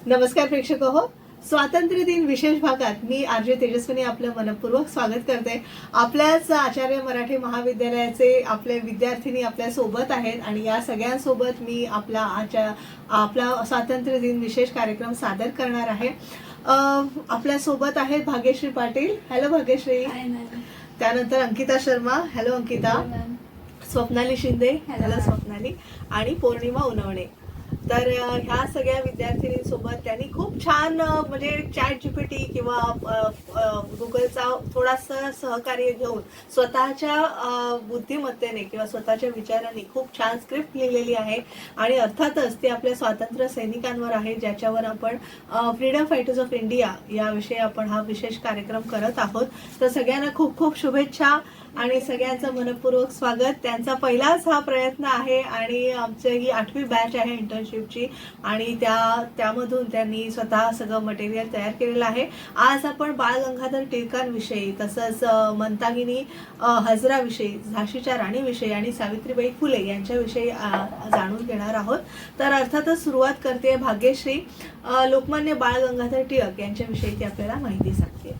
नमस्कार प्रेक्षक हो. स्वातंत्र्य दिन विशेष भागात मी आरजे तेजस्विनी आपलं मनपूर्वक स्वागत करते. आपल्याच आचार्य मराठी महाविद्यालयाचे आपले विद्यार्थिनी आपल्या सोबत आहेत आणि या सगळ्यांसोबत मी आपला स्वातंत्र्य दिन विशेष कार्यक्रम सादर करणार आहे. आपल्या सोबत आहेत भाग्यश्री पाटील. हॅलो भाग्यश्री. त्यानंतर अंकिता शर्मा. हॅलो अंकिता. स्वप्नाली शिंदे. हॅलो स्वप्नाली. आणि पौर्णिमा उनवणे. तर ह्या सगळ्या विद्यार्थिनींसोबत त्यांनी खूप छान म्हणजे ChatGPT किंवा गुगलचा थोडासा सहकार्य घेऊन स्वतःच्या बुद्धिमत्तेने किंवा स्वतःच्या विचारांनी खूप छान स्क्रिप्ट लिहिलेली आहे आणि अर्थातच ते आपल्या स्वातंत्र्य सैनिकांवर आहे, ज्याच्यावर आपण फ्रीडम फायटर्स ऑफ इंडिया याविषयी आपण हा विशेष कार्यक्रम करत आहोत. तर सगळ्यांना खूप खूप शुभेच्छा आणि सगळ्यांचं मनपूर्वक स्वागत. त्यांचा पहिलाच हा प्रयत्न आहे आणि आमची ही 8वी बॅच आहे इंटर्नशिपची आणि त्यामधून त्यांनी स्वतः सगळं मटेरियल तयार केलेलं आहे. आज आपण बाळ गंगाधर टिळकांविषयी तसंच मंदाकिनी हजराविषयी, झाशीच्या राणीविषयी आणि सावित्रीबाई फुले यांच्याविषयी जाणून घेणार आहोत. तर अर्थातच सुरुवात करते भाग्यश्री. लोकमान्य बाळ गंगाधर टिळक यांच्याविषयी ती आपल्याला माहिती सांगते.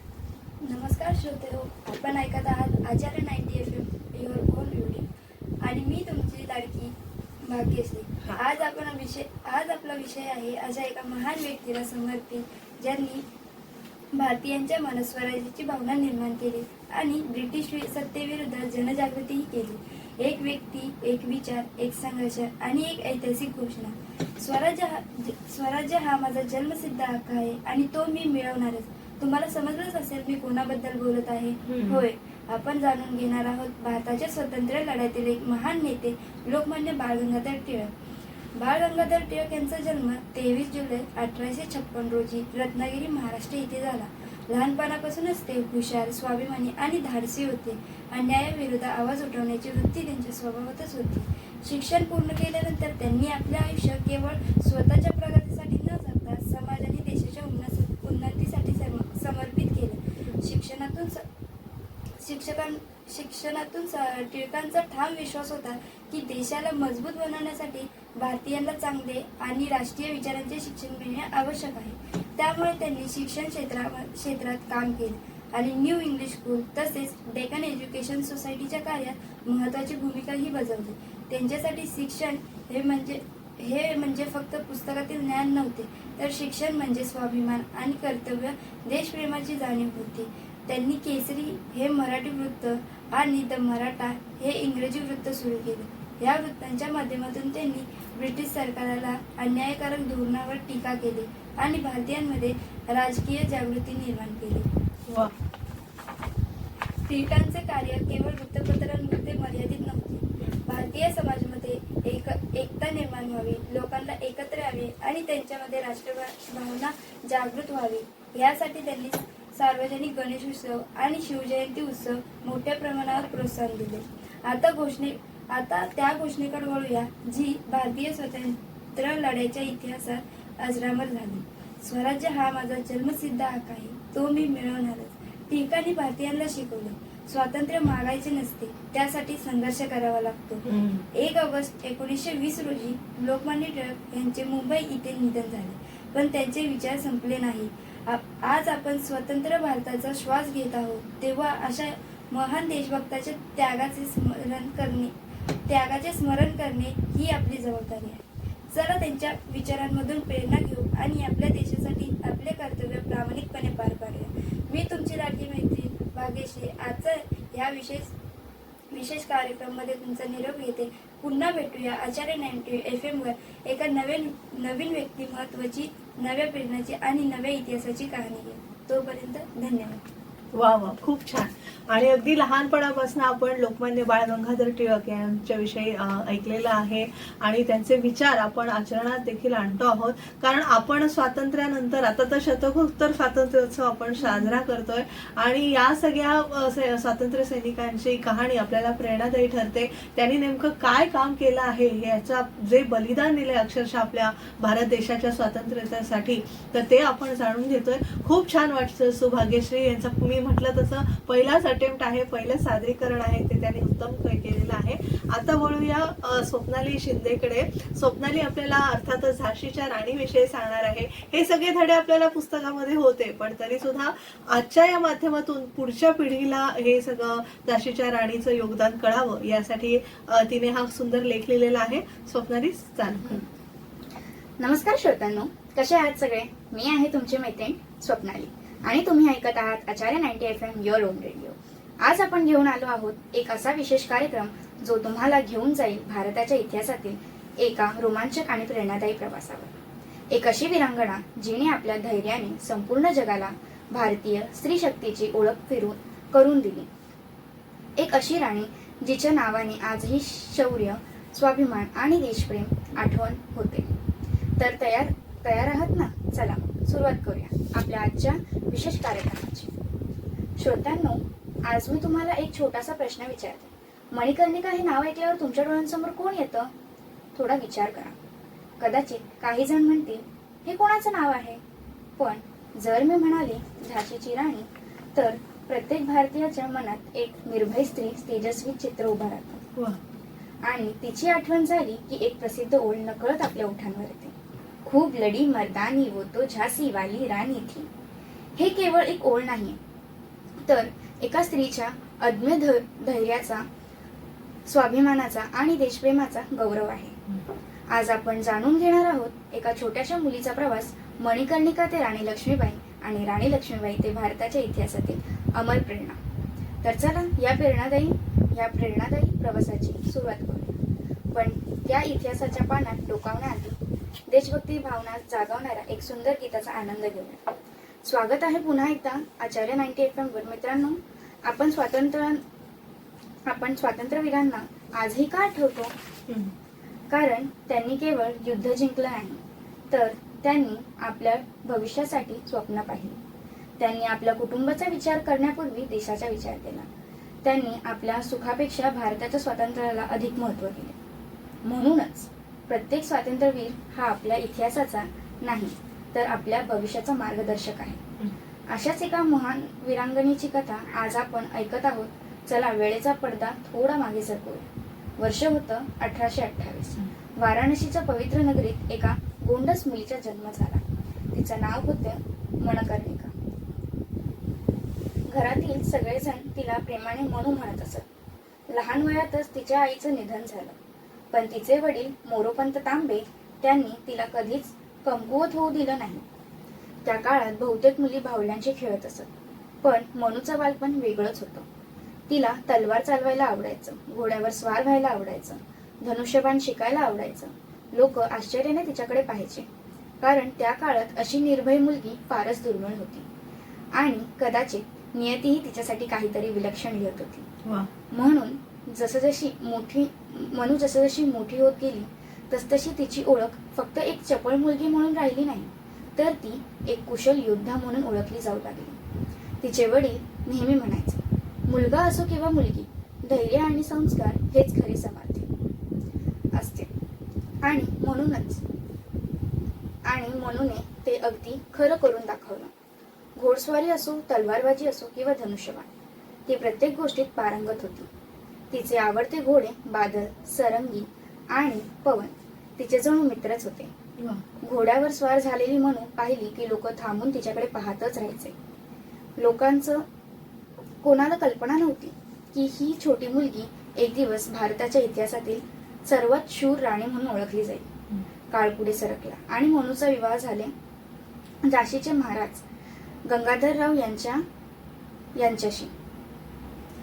नमस्कार श्रोतेहो, आपण ऐकत आहात आचार्य 90 FM युअर ओन रेडिओ आणि मी तुमची लाडकी भाग्यश्री. आज आपला विषय आहे अशा एका महान व्यक्तीला समर्पित, ज्यांनी भारतीयांच्या मनात स्वराज्याची भावना निर्माण केली आणि ब्रिटिश सत्तेविरुद्ध जनजागृतीही केली. एक व्यक्ती, एक विचार, एक संघर्ष आणि एक ऐतिहासिक घोषणा. स्वराज्य हा माझा जन्मसिद्ध हक्क आहे आणि तो मी मिळवणारच. तुम्हाला समजलंच असेल मी कोणाबद्दल बोलत आहे. होय, आपण जाणून घेणार आहोत भारताच्या स्वातंत्र्य लढ्यातील एक महान नेते लोकमान्य बाळ गंगाधर टिळक. बाळ गंगाधर टिळक यांचा जन्म 23 जुलै 1856 रोजी रत्नागिरी, महाराष्ट्र येथे झाला. लहानपणापासूनच ते हुशार, स्वाभिमानी आणि धाडसी होते. अन्यायाविरुद्ध आवाज उठवण्याची वृत्ती त्यांच्या स्वभावातच होती. शिक्षण पूर्ण केल्यानंतर त्यांनी आपले आयुष्य केवळ स्वतःच्या प्रगतीसाठी न जगता समाज आणि देशाच्या उन्नतीसाठी समर्पित केले. शिक्षणातून टिळकांचा ठाम विश्वास होता की देशाला मजबूत बनवण्यासाठी भारतीयांना चांगले आणि राष्ट्रीय विचारांचे शिक्षण मिळणे आवश्यक आहे. त्यामुळे त्यांनी शिक्षण क्षेत्रात काम केले आणि न्यू इंग्लिश स्कूल तसेच डेक्कन एज्युकेशन सोसायटीच्या कार्यात महत्त्वाची भूमिकाही बजावली. त्यांच्यासाठी शिक्षण हे म्हणजे फक्त पुस्तकातील ज्ञान नव्हते, तर शिक्षण म्हणजे स्वाभिमान आणि कर्तव्य, देशप्रेमाची जाणीव होती. त्यांनी केसरी हे मराठी वृत्त आणि द मराठा हे इंग्रजी वृत्त सुरू केले. या वृत्तांच्या माध्यमातून त्यांनी ब्रिटिश सरकारला अन्यायकारक धोरणावर टीका केली आणि भारतीयांमध्ये राजकीय जागृती निर्माण केली. टिळकांचे कार्य केवळ वृत्तपत्रांमध्ये मर्यादित नव्हते. भारतीय समाजामध्ये एकता निर्माण व्हावी, लोकांना एकत्र यावे आणि त्यांच्यामध्ये राष्ट्रभावना जागृत व्हावी यासाठी त्यांनी सार्वजनिक गणेश उत्सव आणि शिवजयंती उत्सव मोठ्या प्रमाणावर प्रोत्साहन दिले. आता त्या घोषणेकडे वळूया, जी भारतीय स्वातंत्र्य लढ्याच्या इतिहासात अजरामर झाली. स्वराज्य हा माझा जन्मसिद्ध हक्क आहे, तो मी मिळवणारच. टिळकांनी भारतीयांना शिकवले, स्वातंत्र्य मागायचे नसते, त्यासाठी संघर्ष करावा लागतो. 1 ऑगस्ट 1920 रोजी लोकमान्य टिळक यांचे मुंबई इथे निधन झाले, पण त्यांचे विचार संपले नाही. आज आपण स्वतंत्र भारताचा श्वास घेत आहोत, तेव्हा अशा महान देशभक्ताच्या त्यागाचे स्मरण करणे ही आपली जबाबदारी आहे. चला त्यांच्या विचारांमधून प्रेरणा घेऊ आणि आपल्या देशासाठी आपले कर्तव्य प्रामाणिकपणे पार पाडूया. मी तुमची लाडकी मैत्रीण भाग्यश्री आजचा या विशेष कार्यक्रमामध्ये तुमचा निरोप घेते. पुन्हा भेटूया आचार्य 90 FM वर एका नवीन व्यक्तिमत्वाची, नव्या प्रेरणाची आणि नव्या इतिहासाची कहाणी घेऊ. तोपर्यंत धन्यवाद. वा वा, खूप छान. आणि अगदी लहानपणापासून आपण लोकमान्य बाळ गंगाधर टिळक यांच्याविषयी ऐकलेलं आहे आणि त्यांचे विचार आपण आचरणात देखील आणतो आहोत. कारण आपण स्वातंत्र्यानंतर आता तर शतकोत्तर स्वातंत्र्योत्सव आपण साजरा करतोय आणि या सगळ्या स्वातंत्र्य सैनिकांची कहाणी आपल्याला प्रेरणादायी ठरते. त्यांनी नेमकं काय काम केलं आहे, याचा जे बलिदान दिले अक्षरशः आपल्या भारत देशाच्या स्वातंत्र्यासाठी, तर ते आपण जाणून घेतोय. खूप छान वाटतं. सुभाग्यश्री यांचा मी त्यांनी म्हटलं तसं पहिलाच अटेम्प्ट आहे, पहिलं सादरीकरण आहे, ते त्यांनी उत्तम केलेलं आहे. आता वळूया स्वप्नाली शिंदेकडे. स्वप्नाली आपल्याला अर्थातच झाशीच्या राणीविषयी सांगणार आहे. हे सगळे धडे आपल्याला पुस्तकामध्ये होते, पण तरी सुद्धा आजच्या या माध्यमातून पुढच्या पिढीला हे सगळं झाशीच्या राणीचं योगदान कळावं यासाठी तिने हा सुंदर लेख लिहिलेला आहे. स्वप्नाली चालू. नमस्कार श्रोत्यांनो, कसे आहात सगळे? मी आहे तुमची मैत्रीण स्वप्नाली आणि तुम्ही ऐकत आहात आचार्य 90 FM युअर ओन रेडिओ. आज आपण घेऊन आलो आहोत एक असा विशेष कार्यक्रम जो तुम्हाला घेऊन जाईल भारताच्या इतिहासातील एका रोमांचक आणि प्रेरणादायी प्रवासावर. एक अशी वीरांगना जिने आपल्या धैर्याने संपूर्ण जगाला भारतीय स्त्री शक्तीची ओळख करून दिली. एक अशी राणी जिच्या नावाने आजही शौर्य, स्वाभिमान आणि देशप्रेम आठवण होते. तर तयार आहात ना? चला सुरुवात करूया आपल्या आजच्या विशेष कार्यक्रमाची. श्रोत्यांनो, आज मी तुम्हाला एक छोटासा प्रश्न विचारते. मणिकर्णिका हे नाव ऐकल्यावर तुमच्या डोळ्यांसमोर कोण येतं? थोडा विचार करा. कदाचित काही जण म्हणतील हे कोणाचं नाव आहे, पण जर मी म्हणाले झाशीची राणी तर प्रत्येक भारतीयाच्या मनात एक निर्भय स्त्री, तेजस्वी चित्र उभं राहतं. आणि तिची आठवण झाली की एक प्रसिद्ध ओळ नकळत आपल्या ओठांवर येते. खूप लढी मर्दानी वो तो झासी वाली राणी थी. हे केवळ एक ओळ नाही, तर एका स्त्रीच्या अदम्य धैर्याचा, स्वाभिमानाचा आणि देशप्रेमाचा गौरव आहे. आज आपण जाणून घेणार आहोत एका छोट्याशा मुलीचा प्रवास, मणिकर्णिका ते राणी लक्ष्मीबाई आणि राणी लक्ष्मीबाई ते भारताच्या इतिहासातील अमर प्रेरणा. तर चला या प्रेरणादायी प्रवासाची सुरुवात करूया. पण त्या इतिहासाच्या पानात डोकावण्याआधी देशभक्ती भावना जागवणाऱ्या एक सुंदर गीताचा आनंद घेऊया. स्वागत आहे पुन्हा एकदा आचार्य 90 FM वर. मित्रांनो, आपण स्वातंत्र्यवीरांना आजही का आठवतो? कारण त्यांनी केवळ युद्ध जिंकलं नाही, तर त्यांनी आपल्या भविष्यासाठी स्वप्न पाहिली. त्यांनी आपल्या कुटुंबाचा विचार करण्यापूर्वी देशाचा विचार केला. त्यांनी आपल्या सुखापेक्षा भारताच्या स्वातंत्र्याला अधिक महत्त्व दिले. म्हणूनच प्रत्येक स्वातंत्र्यवीर हा आपल्या इतिहासाचा नाही, तर आपल्या भविष्याचा मार्गदर्शक आहे. अशाच एका महान वीरांगणीची कथा आज आपण ऐकत आहोत. चला वेळेचा पडदा थोडा मागे सरकवूया. वर्ष होतं 1828. वाराणसीच्या पवित्र नगरीत एका गोंडस मुलीचा जन्म झाला. तिचं नाव होतं मणिकर्णिका. घरातील सगळेजण तिला प्रेमाने मनू म्हणत असत. लहान वयातच तिच्या आईचं निधन झालं, पण तिचे वडील मोरोपंत तांबे त्यांनी तिला कधीच कमकुवत होऊ दिलं नाही. त्या काळात बहुतेक मुली बाहुल्यांशी खेळत असत, पण मनूचं बालपण वेगळंच होतं. तिला तलवार चालवायला आवडायचं, घोड्यावर स्वार व्हायला आवडायचं, धनुष्यबाण शिकायला आवडायचं. लोक आश्चर्याने तिच्याकडे पाहायचे, कारण त्या काळात अशी निर्भय मुलगी फारच दुर्मिळ होती आणि कदाचित नियतीही तिच्यासाठी काहीतरी विलक्षण लिहत होती. म्हणून मनू जसजशी मोठी होत गेली तसतशी तिची ओळख फक्त एक चपळ मुलगी म्हणून राहिली नाही, तर ती एक कुशल योद्धा म्हणून ओळखली जाऊ लागली. तिचे वडील नेहमी म्हणायचे, मुलगा असो किंवा मुलगी, धैर्य आणि संस्कार हेच खरे सामर्थ्य असते. आणि मनूने ते अगदी खरं करून दाखवलं. घोडस्वारी असो, तलवारबाजी असो किंवा धनुष्यबाण, ती प्रत्येक गोष्टीत पारंगत होती. तिचे आवडते घोडे बादल, सरंगी आणि पवन तिचे जणू मित्रच होते. घोड्यावर स्वार झालेली मनू पाहिली की लोक थांबून तिच्याकडे पाहतच राहायचे. लोकांचं कोणाला कल्पना नव्हती की ही छोटी मुलगी एक दिवस भारताच्या इतिहासातील सर्वात शूर राणी म्हणून ओळखली जाईल. काळ पुढे सरकला आणि मनूचा विवाह झाले झाशीचे महाराज गंगाधरराव यांच्याशी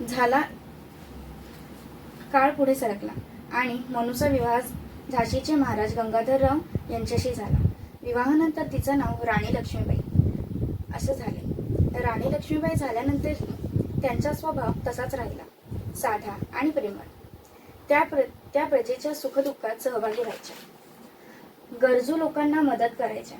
झाला. काळ पुढे सरकला आणि मनूचा विवाह झाशीचे महाराज गंगाधरराव यांच्याशी झाला. विवाहानंतर तिचं नाव राणी लक्ष्मीबाई असं झाले. राणी लक्ष्मीबाई झाल्यानंतर त्यांचा स्वभाव तसाच राहिला, साधा आणि प्रेमळ. त्या प्रजेच्या सुखदुःखात सहभागी व्हायच्या, गरजू लोकांना मदत करायच्या,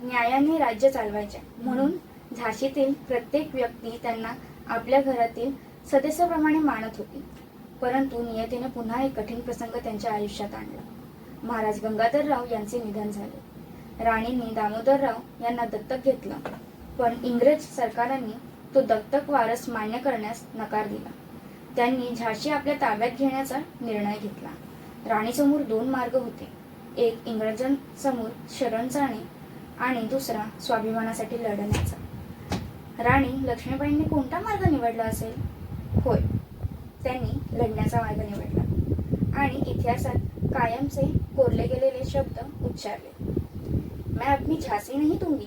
न्यायाने राज्य चालवायच्या. म्हणून झाशीतील प्रत्येक व्यक्ती त्यांना आपल्या घरातील सदस्याप्रमाणे मानत होती. परंतु नियतीने पुन्हा एक कठीण प्रसंग त्यांच्या आयुष्यात आणला. महाराज गंगाधरराव यांचे निधन झाले. राणींनी दामोदरराव यांना दत्तक घेतलं, पण इंग्रज सरकारांनी तो दत्तक वारस मान्य करण्यास नकार दिला. त्यांनी झाशी आपल्या ताब्यात घेण्याचा निर्णय घेतला. राणीसमोर 2 मार्ग होते. एक इंग्रजांसमोर शरण जाणे आणि दुसरा स्वाभिमानासाठी लढण्याचा. राणी लक्ष्मीबाईंनी कोणता मार्ग निवडला असेल? होय, त्यांनी लढण्याचा मार्ग निवडला आणि इतिहासात कायमचे कोरले गेलेले शब्द उच्चारले. मैं अपनी झांसी नहीं दूंगी.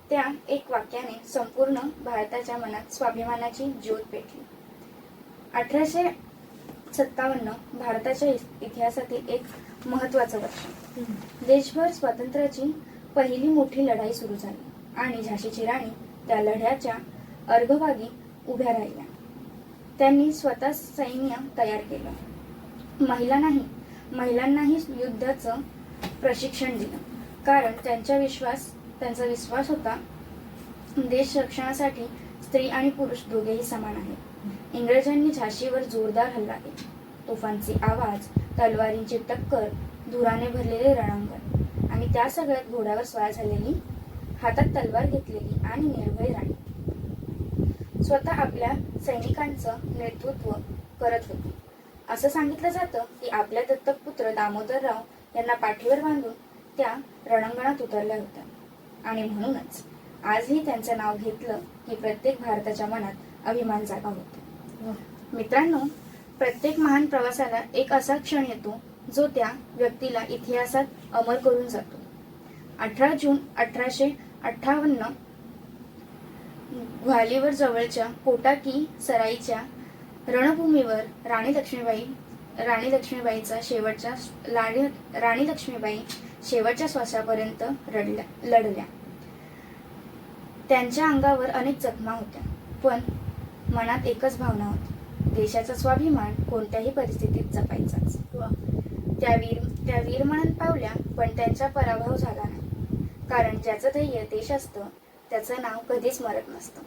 त्या एक वाक्याने संपूर्ण भारताच्या मनात स्वाभिमानाची ज्योत पेटली. 1857 भारताच्या इतिहासातील एक महत्त्वाचं वर्ष. देशभर स्वातंत्र्याची पहिली मोठी लढाई सुरू झाली आणि झाशीची राणी त्या लढ्याच्या अर्धभागी उभ्या राहिल्या. त्यांनी स्वतः सैन्य तयार केलं. महिलांनाही युद्धाचं प्रशिक्षण दिलं, कारण त्यांचा विश्वास होता देश रक्षणासाठी स्त्री आणि पुरुष दोघेही समान आहेत. इंग्रजांनी झाशीवर जोरदार हल्ला केला. तोफांचे आवाज, तलवारींची टक्कर, धुराने भरलेले रणांगण आणि त्या सगळ्यात घोड्यावर स्वार झालेली, हातात तलवार घेतलेली आणि निर्भय राणी स्वतः आपल्या सैनिकांचं नेतृत्व करत होती. असं सांगितलं जातं की आपल्या दत्तक पुत्र दामोदरराव यांना पाठीवर बांधून त्या रणांगणात उतरल्या होत्या आणि म्हणूनच आजही त्यांचं नाव घेतलं की प्रत्येक भारताच्या मनात अभिमान जागा होतो. मित्रांनो, प्रत्येक महान प्रवासाला एक असा क्षण येतो जो त्या व्यक्तीला इतिहासात अमर करून जातो. 18 जून 1858 ग्वालियर जवळच्या कोटाकी सराईच्या रणभूमीवर राणी लक्ष्मीबाई शेवटच्या श्वासापर्यंत लढल्या. त्यांच्या अंगावर अनेक जखमा होत्या, पण मनात एकच भावना होती, देशाचा स्वाभिमान कोणत्याही परिस्थितीत जपायचाच. त्या वीर म्हणून पावल्या, पण त्यांचा पराभव झाला नाही, कारण ज्याचं ध्येय देश असतं त्याचं नाव कधीच मरत नसतं.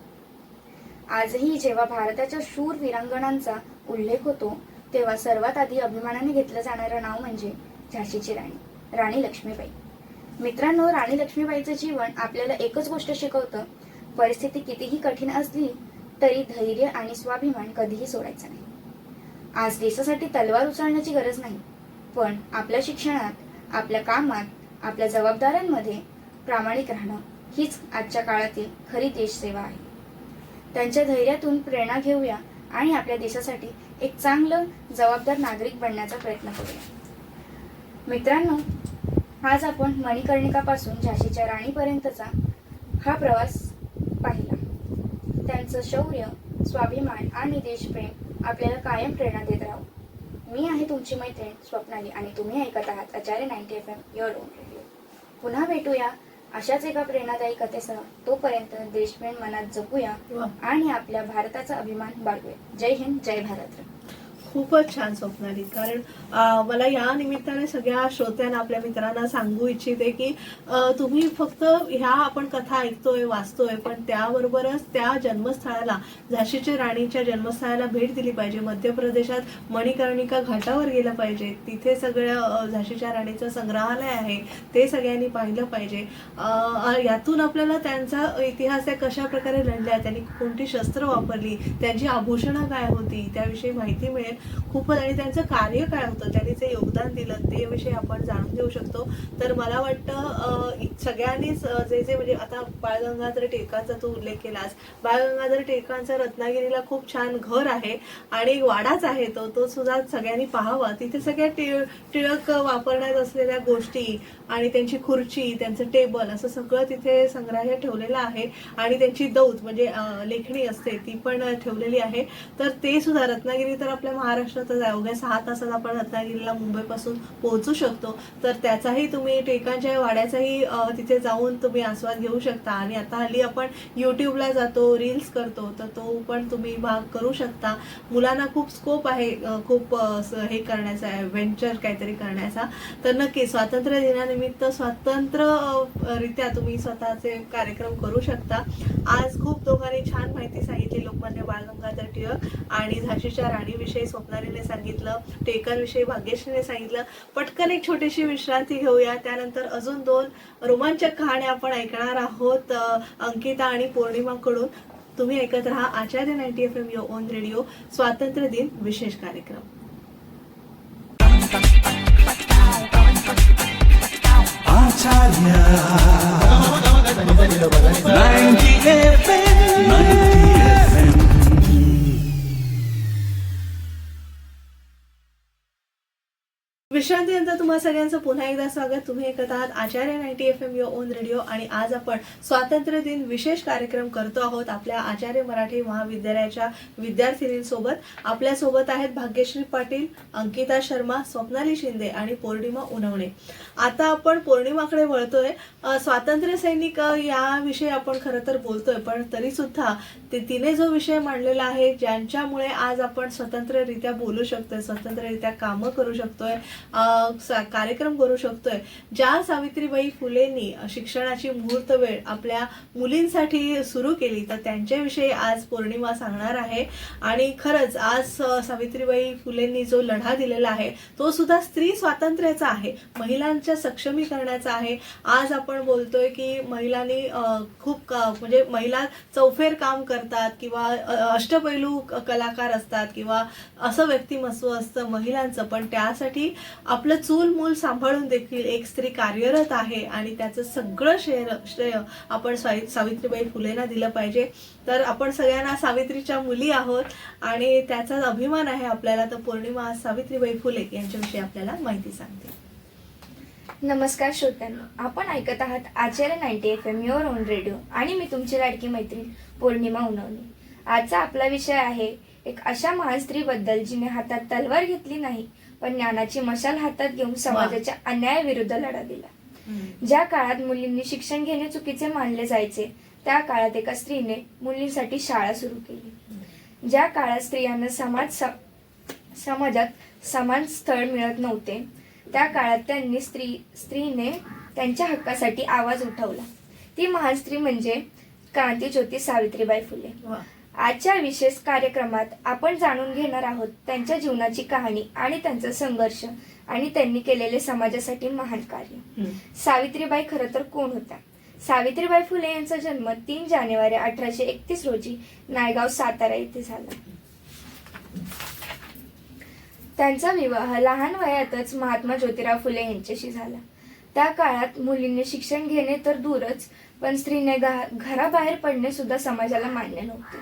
आजही जेव्हा भारताच्या शूर वीरांगणांचा उल्लेख होतो तेव्हा सर्वात आधी अभिमानाने घेतलं जाणारं नाव म्हणजे झाशीची राणी लक्ष्मीबाई. मित्रांनो, राणी लक्ष्मीबाईचं जीवन आपल्याला एकच गोष्ट शिकवतं, परिस्थिती कितीही कठीण असली तरी धैर्य आणि स्वाभिमान कधीही सोडायचं नाही. आज देशासाठी तलवार उचलण्याची गरज नाही, पण आपल्या शिक्षणात, आपल्या कामात, आपल्या जबाबदाऱ्यांमध्ये प्रामाणिक राहणं हीच आजच्या काळातील खरी देशसेवा आहे. त्यांच्या धैर्यातून प्रेरणा घेऊया आणि आपल्या देशासाठी एक चांगलं जबाबदार नागरिक बनण्याचा प्रयत्न करूया. मित्रांनो, आज आपण मणिकर्णिकापासून झाशीच्या राणीपर्यंतचा हा प्रवास पाहिला. त्यांचं शौर्य, स्वाभिमान आणि देशप्रेम आपल्याला कायम प्रेरणा देत राहू. मी आहे तुमची मैत्रीण स्वप्नाली आणि तुम्ही ऐकत आहात आचार्य 90 FM युअर ओन रेडिओ. पुन्हा भेटूया अशाच एका प्रेरणादायी कथेसह. तोपर्यंत देशप्रेम मनात जपूया आणि आपल्या भारताचा अभिमान बाळगूया. जय हिंद, जय भारत. खूपच छान स्वप्नाली. कारण मला या निमित्ताने सगळ्या श्रोत्यांना, आपल्या मित्रांना सांगू इच्छिते की तुम्ही फक्त ह्या आपण कथा ऐकतोय, वाचतोय, पण त्याबरोबरच त्या जन्मस्थळाला, झाशीच्या राणीच्या जन्मस्थळाला भेट दिली पाहिजे. मध्य प्रदेशात मणिकर्णिका घाटावर गेलं पाहिजे. तिथे सगळं झाशीच्या राणीचं संग्रहालय आहे, ते सगळ्यांनी पाहिलं पाहिजे. यातून आपल्याला त्यांचा इतिहास, त्या कशा प्रकारे लढल्या, त्यांनी कोणती शस्त्र वापरली, त्यांची आभूषणं काय होती त्याविषयी माहिती मिळेल खूपच. आणि त्यांचं कार्य काय होतं, त्यांनी जे योगदान दिलं ते विषयी आपण जाणून घेऊ शकतो. तर मला वाटतं सगळ्यांनीच जे म्हणजे आता बाळ गंगाधर टिळकांचा तू उल्लेख केलास, बाळ गंगाधर टिळकांचं रत्नागिरीला खूप छान घर आहे आणि वाडाच आहे तो सुद्धा सगळ्यांनी पाहावा. तिथे सगळ्या टिळक वापरण्यात असलेल्या गोष्टी आणि त्यांची खुर्ची, त्यांचं टेबल, असं सगळं तिथे संग्रहालय ठेवलेलं आहे. आणि त्यांची दौत म्हणजे लेखणी असते ती पण ठेवलेली आहे. तर ते सुद्धा, रत्नागिरी तर आपल्या महाराष्ट्रातच आहे, अवघ्या 6 तासात आपण रत्नागिरीला मुंबईपासून पोहोचू शकतो. तर त्याचाही तुम्ही, टिळकांच्या वाड्याचाही तिथे जाऊन तुम्ही आस्वाद घेऊ शकता. आणि आता हल्ली आपण युट्यूबला जातो, रील्स करतो, तर तो पण तुम्ही भाग करू शकता. मुलांना खूप स्कोप आहे, खूप हे करण्याचा, ॲडव्हेंचर काहीतरी करण्याचा. तर नक्की स्वातंत्र्य दिनानिमित्त स्वतंत्ररित्या तुम्ही स्वतःचे कार्यक्रम करू शकता. आज खूप दोघांनी छान माहिती सांगितली. लोकमान्य बाळ गंगाधर टिळक आणि झाशीच्या राणीविषयी स्वप्नालीने सांगितलं, टिळकांविषयी भाग्यश्रीने सांगितलं. पटकन एक छोटीशी विश्रांती घेऊया, त्यानंतर अजून 2 रोमांचक कहाण्या आपण ऐकणार आहोत अंकिता आणि पौर्णिमाकडून. तुम्ही ऐकत राहा आचार्य 90 FM योर ओन रेडिओ स्वातंत्र्य दिन विशेष कार्यक्रम. आचार्य 90 FM. विश्रांतीनंतर तुम्हा सगळ्यांचं पुन्हा एकदा स्वागत. तुम्ही ऐकत आहात आचार्य 90 FM योर ओन रेडिओ आणि आज आपण स्वातंत्र्य दिन विशेष कार्यक्रम करतो आहोत आपल्या आचार्य मराठी महाविद्यालयाच्या विद्यार्थिनींसोबत. आपल्यासोबत आहेत भाग्यश्री पाटील, अंकिता शर्मा, स्वप्नाली शिंदे आणि पौर्णिमा उनवणे. आता आपण पौर्णिमाकडे वळतोय. स्वातंत्र्य सैनिक याविषयी आपण खरं तर बोलतोय, पण तरी सुद्धा तिने जो विषय मांडलेला आहे ज्यांच्यामुळे आज आपण स्वतंत्ररित्या बोलू शकतोय, स्वतंत्ररित्या कामं करू शकतोय, कार्यक्रम करू शकतोय, ज्या सावित्रीबाई फुलेंनी शिक्षणाची मुहूर्त वेळ आपल्या मुलींसाठी सुरू केली, तर त्यांच्याविषयी आज पौर्णिमा सांगणार आहे. आणि खरंच आज सावित्रीबाई फुलेंनी जो लढा दिलेला आहे तो सुद्धा स्त्री स्वातंत्र्याचा आहे, महिलांच्या सक्षमीकरणाचा आहे. आज आपण बोलतोय की महिलांनी खूप म्हणजे महिला चौफेर काम करतात किंवा अष्टपैलू कलाकार असतात किंवा असं व्यक्तिमत्व असतं महिलांचं, पण त्यासाठी आपलं चूल मूल सांभाळून देखील एक स्त्री कार्यरत आहे आणि त्याचं सगळं श्रेय आपण सावित्रीबाई फुलेंना दिलं पाहिजे. तर आपण सगळ्यांना सावित्रीच्या मुली आहोत आणि त्याचा अभिमान आहे आपल्याला. तर पौर्णिमा सावित्रीबाई फुले यांच्याविषयी आपल्याला माहिती सांगते. नमस्कार श्रोत्यांनो, आपण ऐकत आहात आचार्य 90 FM योर ओन रेडिओ आणि मी तुमची लाडकी मैत्रीण पौर्णिमा उनवणे. आजचा आपला विषय आहे एक अशा महान स्त्रीबद्दल जिने हातात तलवार घेतली नाही, पण ज्ञानाची मशाल हातात घेऊन समाजाच्या अन्यायाविरुद्ध लढा दिला. ज्या काळात मुलींनी शिक्षण घेणे चुकीचे मानले जायचे, त्या काळात एका स्त्रीने मुलींसाठी शाळा सुरू केली. ज्या काळात स्त्रियांना समाजात समान स्थळ मिळत नव्हते, त्या काळात त्यांनी स्त्रीने त्यांच्या हक्कासाठी आवाज उठवला. ती महान स्त्री म्हणजे क्रांतीज्योती सावित्रीबाई फुले. आजच्या विशेष कार्यक्रमात आपण जाणून घेणार आहोत त्यांच्या जीवनाची कहाणी आणि त्यांचा संघर्ष आणि त्यांनी केलेले समाजासाठी महान कार्य. सावित्रीबाई खरं तर कोण होत्या? सावित्रीबाई फुले यांचा जन्म 3 जानेवारी 1831 रोजी नायगाव, सातारा येथे झाला. त्यांचा विवाह लहान वयातच महात्मा ज्योतिराव फुले यांच्याशी झाला. त्या काळात मुलींनी शिक्षण घेणे तर दूरच, पण स्त्रीने घराबाहेर पडणे सुद्धा समाजाला मान्य नव्हते.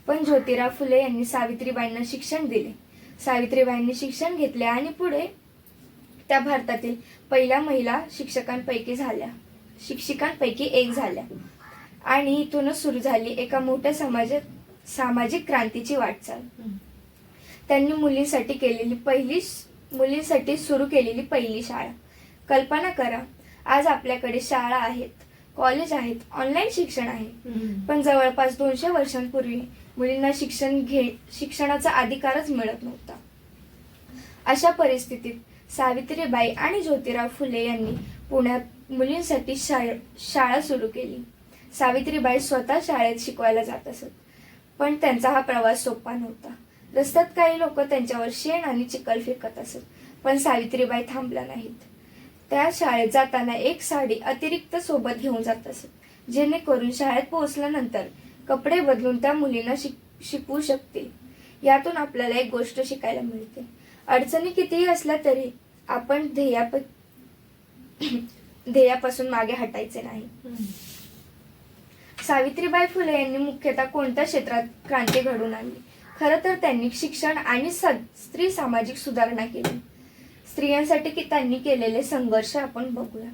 पण ज्योतिराव फुले यांनी सावित्रीबाईंना शिक्षण दिले. सावित्रीबाईंनी शिक्षण घेतले आणि पुढे त्या भारतातील पहिल्या महिला शिक्षिकांपैकी एक झाल्या आणि इथूनच सुरू झाली एका मोठ्या सामाजिक क्रांतीची वाटचाल. त्यांनी मुलींसाठी सुरू केलेली पहिली शाळा. कल्पना करा, आज आपल्याकडे शाळा आहेत, कॉलेज आहेत, ऑनलाईन शिक्षण आहे, पण जवळपास 200 वर्षांपूर्वी मुलींना शिक्षणाचा अधिकारच मिळत नव्हता. अशा परिस्थितीत सावित्रीबाई आणि ज्योतिराव फुले यांनी पुण्यात मुलींसाठी शाळा सुरू केली. सावित्रीबाई स्वतः शाळेत शिकवायला जात असत, पण त्यांचा हा प्रवास सोपा नव्हता. रस्त्यात काही लोक त्यांच्यावर शेण आणि चिखल फेकत असत, पण सावित्रीबाई थांबल्या नाहीत. त्या शाळेत जाताना एक साडी अतिरिक्त सोबत घेऊन जात असत, जेणेकरून शाळेत पोहोचल्यानंतर कपडे बदलून त्या मुलींना शिकवू शकतील. यातून आपल्याला एक गोष्ट शिकायला मिळते, अडचणी कितीही असल्या तरी आपण ध्येयापासून मागे हटायचे नाही. सावित्रीबाई फुले यांनी मुख्यतः कोणत्या क्षेत्रात क्रांती घडवून आणली? खरं तर त्यांनी शिक्षण आणि स्त्री सामाजिक सुधारणा केली. स्त्रियांसाठी त्यांनी केलेले संघर्ष आपण बघूया.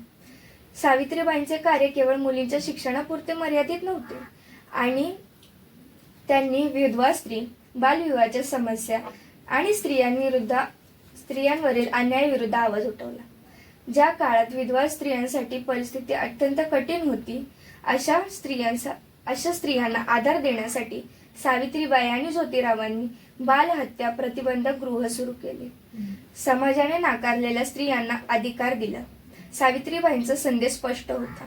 सावित्रीबाईंचे कार्य केवळ मुलींच्या शिक्षणापुरते मर्यादित नव्हते आणि त्यांनी विधवा स्त्री, बालविवाहाच्या समस्या आणि स्त्रियांवरील अन्यायाविरुद्ध आवाज उठवला. ज्या काळात विधवा स्त्रियांसाठी परिस्थिती अत्यंत कठीण होती, अशा स्त्रियांना आधार देण्यासाठी सावित्रीबाई आणि ज्योतिरावांनी बालहत्या प्रतिबंधक गृह सुरू केले. समाजाने नाकारलेल्या स्त्रियांना अधिकार दिला. सावित्रीबाईंचा संदेश स्पष्ट होता,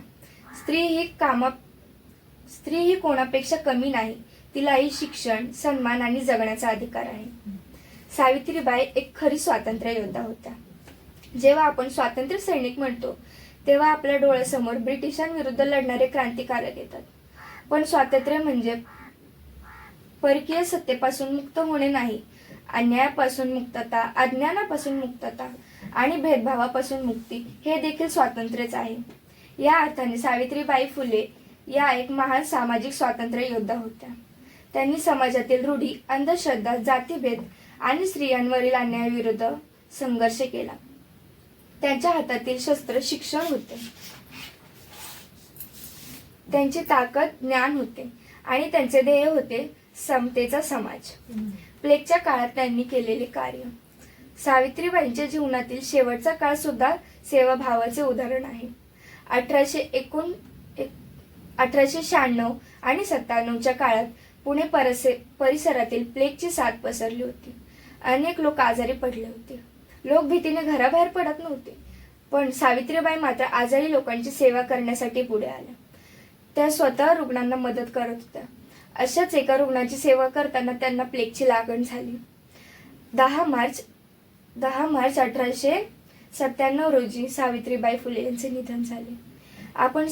स्त्री ही कोणापेक्षा कमी नाही, तिलाही शिक्षण, सन्मान आणि जगण्याचा अधिकार आहे. सावित्रीबाई एक खरी स्वातंत्र्य योद्धा होत्या. जेव्हा आपण स्वातंत्र्य सैनिक म्हणतो तेव्हा आपल्या डोळ्यासमोर ब्रिटिशांविरुद्ध लढणारे क्रांतिकारक येतात, पण स्वातंत्र्य म्हणजे परकीय सत्तेपासून मुक्त होणे नाही, अन्यायापासून मुक्तता, अज्ञानापासून मुक्तता आणि भेदभावापासून मुक्ती हे देखील स्वातंत्र्यच आहे. या अर्थाने सावित्रीबाई फुले या एक महान सामाजिक स्वातंत्र्य योद्धा होत्या. त्यांनी समाजातील रूढी, अंधश्रद्धा, जातीभेद आणि स्त्रियांवरील अन्यायाविरुद्ध संघर्ष केला. त्यांच्या हातातील शस्त्र शिक्षण होते, त्यांची ताकद ज्ञान होते आणि त्यांचे ध्येय होते समतेचा समाज. प्लेगच्या काळात त्यांनी केलेले कार्य. सावित्रीबाईंच्या जीवनातील शेवटचा काळ सुद्धा सेवाभावाचे उदाहरण आहे. 1896 आणि 97च्या काळात पुणे परिसरातील प्लेगची साथ पसरली होती. अनेक लोक आजारी पडले होते. लोक भीतीने घराबाहेर पडत नव्हते, पण सावित्रीबाई मात्र आजारी लोकांची सेवा करण्यासाठी पुढे आल्या. त्या स्वतः रुग्णांना मदत करत होत्या. अशाच एका रुग्णाची सेवा करताना त्यांना प्लेगची लागण झाली. 10 मार्च 1897 रोजी सावित्रीबाई फुले यांचे निधन झाले. आपले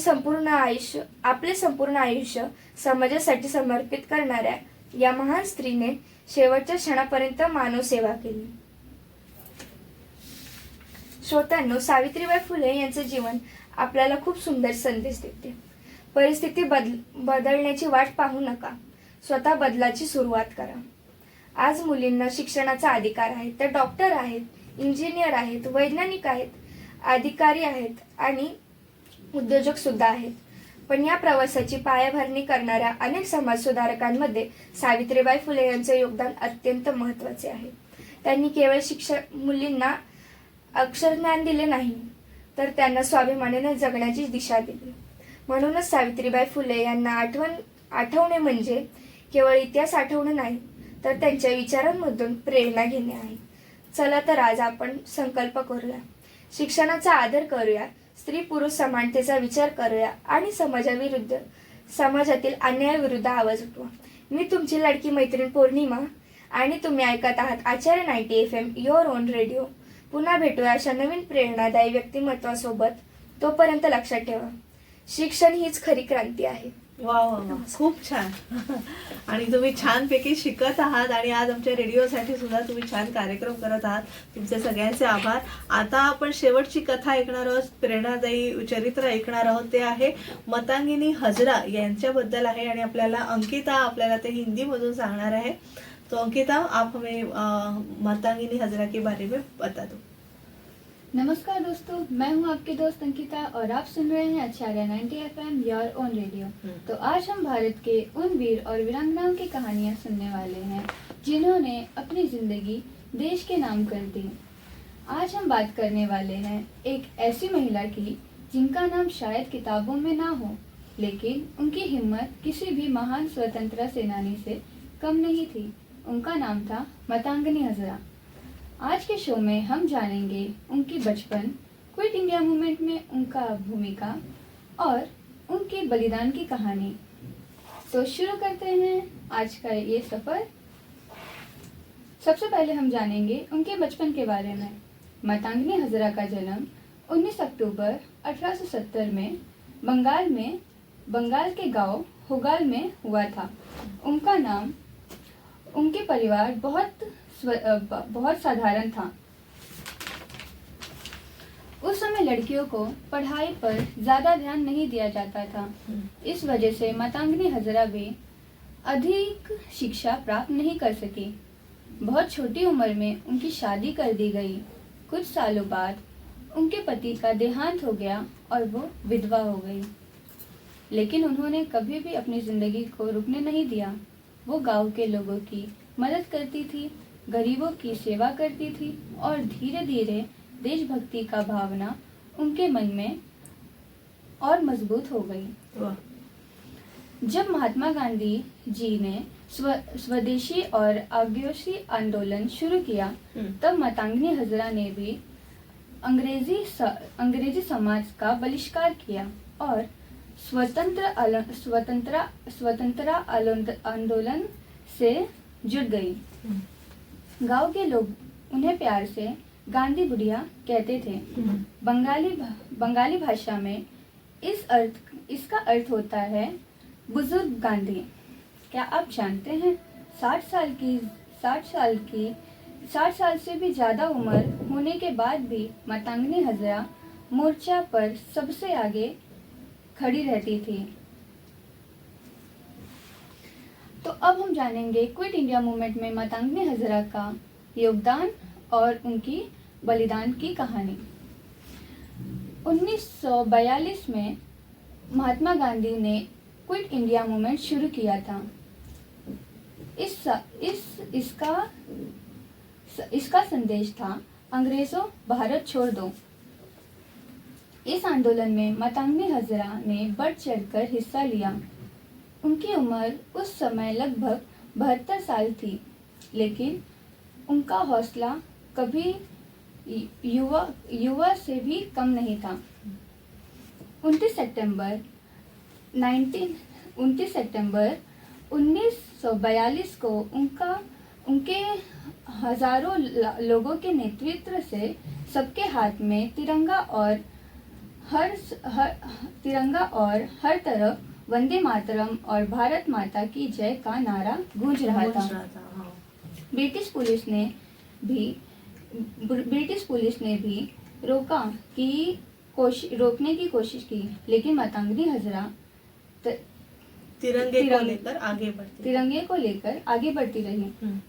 संपूर्ण आयुष्य समाजासाठी समर्पित करणाऱ्या या महान स्त्रीने शेवटच्या क्षणापर्यंत मानव सेवा केली. श्रोत्यांनो, सावित्रीबाई फुले यांचे जीवन आपल्याला खूप सुंदर संदेश देते. परिस्थिती बदलण्याची वाट पाहू नका, स्वतः बदलाची सुरुवात करा. आज मुलींना शिक्षणाचा अधिकार आहे. त्या डॉक्टर आहेत, इंजिनियर आहेत, वैज्ञानिक आहेत, अधिकारी आहेत आणि उद्योजक सुद्धा आहेत. पण या प्रवासाची पायाभरणी करणाऱ्या अनेक समाजसुधारकांमध्ये सावित्रीबाई फुले यांचे योगदान अत्यंत महत्त्वाचे आहे. त्यांनी केवळ मुलींना अक्षरज्ञान दिले नाही, तर त्यांना स्वाभिमानाने जगण्याची दिशा दिली. म्हणूनच सावित्रीबाई फुले यांना आठवणे म्हणजे केवळ इतिहास आठवणे नाही, तर त्यांच्या विचारांमधून प्रेरणा घेणे आहे. चला तर आज आपण संकल्प करूया, शिक्षणाचा आदर करूया, स्त्री पुरुष समानतेचा विचार करूया आणि समाजातील अन्यायाविरुद्ध आवाज उठवा. मी तुमची लाडकी मैत्रीण पौर्णिमा आणि तुम्ही ऐकत आहात आचार्य 90 FM युअर ओन रेडिओ. पुन्हा भेटूया अशा नवीन प्रेरणादायी व्यक्तिमत्वासोबत. तोपर्यंत लक्षात ठेवा, शिक्षण हीच खरी क्रांती आहे. वा, खूप छान. आणि तुम्ही छानपैकी शिकत आहात आणि आज आमच्या रेडिओसाठी सुद्धा तुम्ही छान कार्यक्रम करत आहात. तुमचे सगळ्यांचे आभार. आता आपण शेवटची कथा ऐकणार आहोत, प्रेरणादायी चरित्र ऐकणार आहोत. ते आहे मतांगिनी हजरा यांच्याबद्दल आहे आणि अंकिता आपल्याला ते हिंदीमधून सांगणार आहे. तो अंकिता, आप हमें मतांगिनी हजरा के बारे में बता दो. नमस्कार दोस्तों, मैं हूं आपकी दोस्त अंकिता और आप सुन रहे हैं आचार्य 90 FM योर ओन रेडियो. तो आज हम भारत के उन वीर और वीरांगनाओं की कहानियां सुनने वाले हैं जिन्होंने अपनी जिंदगी देश के नाम कर दी. आज हम बात करने वाले हैं एक ऐसी महिला की जिनका नाम शायद किताबों में ना हो, लेकिन उनकी हिम्मत किसी भी महान स्वतंत्रता सेनानी से कम नहीं थी. उनका नाम था मतांगिनी हजरा. आज के शो में हम जानेंगे उनकी बचपन, क्विट इंडिया मूवमेंट में उनका भूमिका और उनके बलिदान की कहानी. तो शुरू करते हैं आज का ये सफर. सबसे पहले हम जानेंगे उनके बचपन के बारे में. मतांगिनी हजरा का जन्म 19 अक्टूबर 1870 में बंगाल के गांव हुगाल में हुआ था. उनका नाम, उनके परिवार बहुत साधारण था. उस समय लड़कियों को पढ़ाई पर ज्यादा ध्यान नहीं दिया जाता था. इस वजह से मतांगिनी हजरा भी अधिक शिक्षा प्राप्त नहीं कर सकी. बहुत छोटी उम्र में उनकी शादी कर दी गई. कुछ सालों बाद उनके पति का देहांत हो गया और वो विधवा हो गई. लेकिन उन्होंने कभी भी अपनी जिंदगी को रुकने नहीं दिया. वो गांव के लोगों की मदद करती थी, गरीबों की सेवा करती थी और धीरे धीरे देशभक्ति का भावना उनके मन में और मजबूत हो गई. जब महात्मा गांधी जी ने स्वदेशी और आज्ञोशी आंदोलन शुरू किया, तब मतांगिनी हजरा ने भी अंग्रेजी समाज का बहिष्कार किया और स्वतंत्रता आंदोलन से जुड़ गई. गांव के लोग उन्हें प्यार से गांधी बुढ़िया कहते थे. बंगाली भाषा में इसका अर्थ होता है बुजुर्ग गांधी. क्या आप जानते हैं 60 साल से भी ज़्यादा उम्र होने के बाद भी मातंगी हजरा मोर्चा पर सबसे आगे खड़ी रहती थी। तो अब हम जानेंगे क्विट इंडिया मूवमेंट में मातंगी हजरा का योगदान और उनकी बलिदान की कहानी। 1942 में महात्मा गांधी ने क्विट इंडिया मूवमेंट शुरू किया था। इसका संदेश था अंग्रेजों भारत छोड़ दो। इस आंदोलन में मातंगी हजरा ने बढ़ चढ़कर हिस्सा लिया। उनकी उम्र उस समय लगभग 72 साल थी, लेकिन उनका हौसला कभी युवा से भी कम नहीं था। 29 सितंबर 1942 को उनके हजारों लोगों के नेतृत्व से सबके हाथ में तिरंगा और हर तरफ वंदे मातरम और भारत माता की जय का नारा गूंज रहा था। हाँ। ब्रिटिश पुलिस ने भी रोकने की कोशिश की, लेकिन मातंगी हजरा तिरंगे को लेकर आगे बढ़ती रही।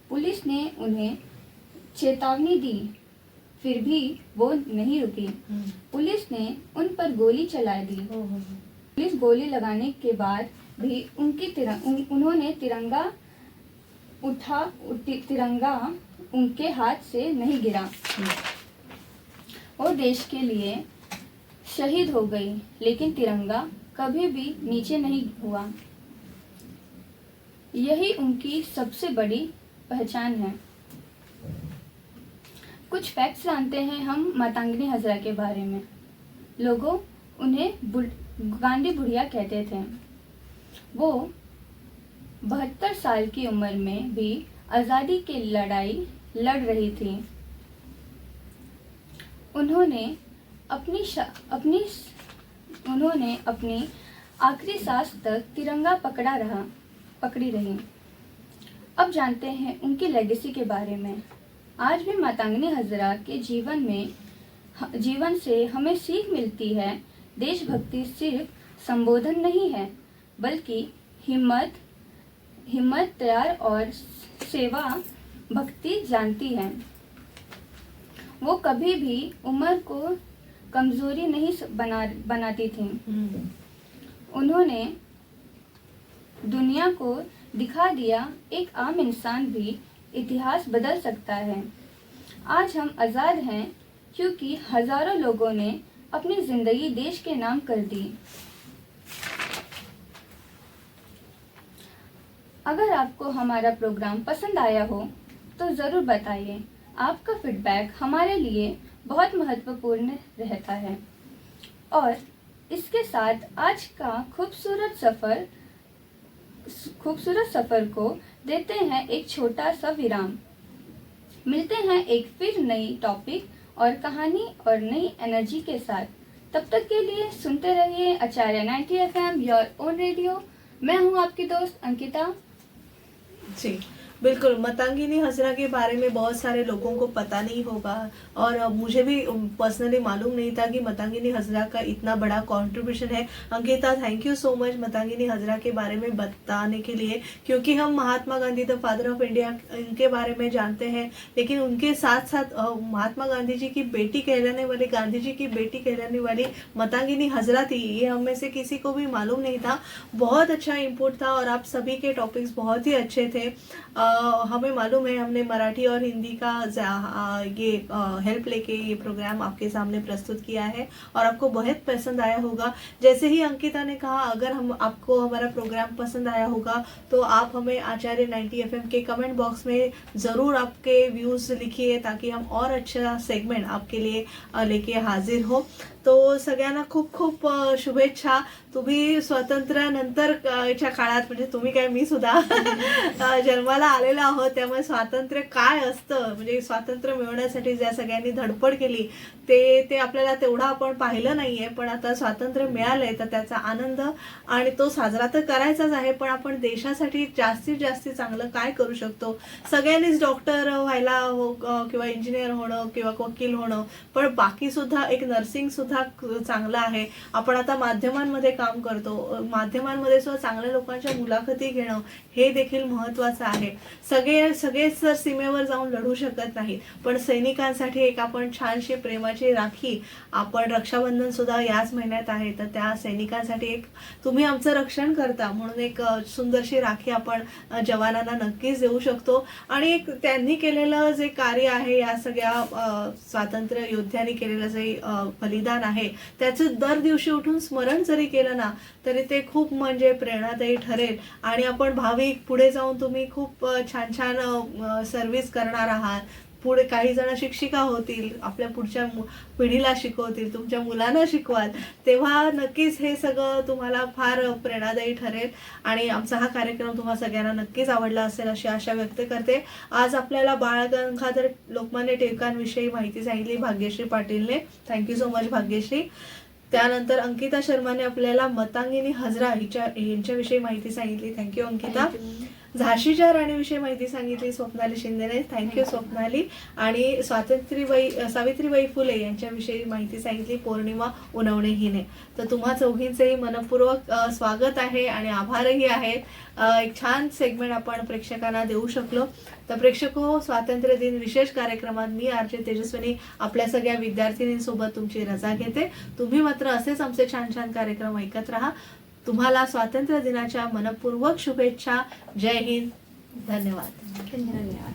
पुलिस ने उन्हें चेतावनी दी, फिर भी वो नहीं रुकी। पुलिस ने उन पर गोली चला दी। पुलिस गोली लगाने के बाद भी उन्होंने तिरंगा उनके हाथ से नहीं गिरा। वो देश के लिए शहीद हो गई, लेकिन तिरंगा कभी भी नीचे नहीं हुआ। यही उनकी सबसे बड़ी पहचान है। कुछ फैक्ट्स जानते हैं हम मातंगी हजरा के बारे में। लोगों उन्हें गांधी बुढ़िया कहते थे। वो 72 साल की उम्र में भी आज़ादी की लड़ाई लड़ रही थी। उन्होंने अपनी आखिरी सांस तक तिरंगा पकड़ी रही। अब जानते हैं उनकी लेगेसी के बारे में। आज भी मातंगी हजरा के जीवन से हमें सीख मिलती है। देशभक्ति सिर्फ संबोधन नहीं है, बल्कि हिम्मत त्याग और सेवा भक्ति जानती है। वो कभी भी उम्र को कमजोरी नहीं बनाती थी। उन्होंने दुनिया को दिखा दिया एक आम इंसान भी इतिहास बदल सकता है। आज हम आज़ाद हैं क्योंकि हजारों लोगों ने अपनी जिंदगी देश के नाम कर दी। अगर आपको हमारा प्रोग्राम पसंद आया हो तो ज़रूर बताइए। आपका फीडबैक हमारे लिए बहुत महत्वपूर्ण रहता है। और इसके साथ आज का खूबसूरत सफ़र को देते हैं एक छोटा सा विराम। मिलते हैं एक फिर नई टॉपिक और कहानी और नई एनर्जी के साथ। तब तक के लिए सुनते रहिए आचार्य 90 FM योर ओन रेडियो। मैं हूं आपकी दोस्त अंकिता। जी बिल्कुल, मातंगी हजरा के बारे में बहुत सारे लोगों को पता नहीं होगा और मुझे भी पर्सनली मालूम नहीं था कि मातंगी हजरा का इतना बड़ा कंट्रीब्यूशन है। Ankita, thank you so much Matangini Hazra के बारे में बताने के लिए, क्योंकि हम Mahatma Gandhi the father of India इनके बारे में जानते हैं, लेकिन उनके साथ साथ महात्मा गांधी जी की बेटी कहलाने वाली, गांधी जी की बेटी कहलाने वाली मातंगी हजरा थी, ये हम में से किसी को भी मालूम नहीं था। बहुत अच्छा इनपुट था और आप सभी के टॉपिक्स बहुत ही अच्छे थे। हमें मालूम है, हमने मराठी और हिंदी का ये हेल्प लेके ये प्रोग्राम आपके सामने प्रस्तुत किया है और आपको बहुत पसंद आया होगा। जैसे ही अंकिता ने कहा, अगर आपको हमारा प्रोग्राम पसंद आया होगा तो आप हमें आचार्य 90 FM के कमेंट बॉक्स में ज़रूर आपके व्यूज़ लिखिए, ताकि हम और अच्छा सेगमेंट आपके लिए लेके हाजिर हो। तो सगळ्यांना खूप खूप शुभेच्छा। तुम्ही स्वातंत्र्यानंतरच्या काळात, म्हणजे तुम्ही काय, मी सुद्धा जन्माला आलेलो आहोत, त्यामुळे स्वातंत्र्य काय असतं, म्हणजे स्वातंत्र्य मिळवण्यासाठी ज्या सगळ्यांनी धडपड केली ते आपल्याला तेवढं आपण पाहिलं नाहीये. पण आता स्वातंत्र्य मिळालंय तर त्याचा आनंद आणि तो साजरा तर करायचाच आहे, पण आपण देशासाठी जास्तीत जास्त चांगलं काय करू शकतो. सगळ्यांनीच डॉक्टर व्हायला किंवा इंजिनियर होणं किंवा वकील होणं, पण बाकी सुद्धा एक नर्सिंग सुद्धा चांगलं आहे. आपण आता माध्यमांमध्ये काम करतो, माध्यमांमध्ये सुद्धा चांगल्या लोकांच्या मुलाखती घेणं हे देखील महत्वाचं आहे. सगळेच जर सीमेवर जाऊन लढू शकत नाहीत, पण सैनिकांसाठी एक आपण छानशी प्रेमाची राखी, आपण रक्षाबंधन सुद्धा याच महिन्यात आहे, तर त्या सैनिकांसाठी एक तुम्ही आमचं रक्षण करता म्हणून एक सुंदरशी राखी आपण जवानांना नक्कीच देऊ शकतो. आणि एक त्यांनी केलेलं जे कार्य आहे, या सगळ्या स्वातंत्र्य योद्ध्यांनी केलेलं जे बलिदान आहे, त्याचं दर दिवशी उठून स्मरण जरी केलं ना तरी ते खूप म्हणजे प्रेरणादायी ठरेल. आणि आपण भाविक पुढे जाऊन तुम्ही खूप छान छान सर्व्हिस करणार आहात. पुढे काही जण शिक्षिका होतील, आपल्या पुढच्या पिढीला शिकवतील, तुमच्या मुलांना शिकवाल, तेव्हा नक्कीच हे सगळं तुम्हाला फार प्रेरणादायी ठरेल. आणि आमचा हा कार्यक्रम तुम्हाला सगळ्यांना नक्कीच आवडला असेल अशी आशा व्यक्त करते. आज आपल्याला बाळ गंगाधर लोकमान्य टिळकांविषयी माहिती सांगितली भाग्यश्री पाटीलने. Thank you so much Bhagyashree. त्यानंतर अंकिता शर्माने आपल्याला मतांगिनी हजरा यांच्याविषयी माहिती सांगितली. थँक्यू अंकिता. झाशीच्या राणीविषयी माहिती सांगितली स्वप्नाली शिंदेने. थँक्यू स्वप्नाली. आणि सावित्रीबाई फुले यांच्याविषयी माहिती सांगितली पौर्णिमा उनवणे हिने. तर तुम्हा चौघींचेही मनपूर्वक स्वागत आहे आणि आभारही आहेत. एक छान सेगमेंट आपण प्रेक्षकांना देऊ शकलो. तर प्रेक्षको, स्वातंत्र्य दिन विशेष कार्यक्रमात मी आरजे तेजस्विनी आपल्या सगळ्या विद्यार्थिनींसोबत तुमची रजा घेते. तुम्ही मात्र असेच आमचे छान छान कार्यक्रम ऐकत राहा. तुम्हाला स्वातंत्र्य दिनाच्या मनपूर्वक शुभेच्छा. जय हिंद. धन्यवाद. धन्यवाद.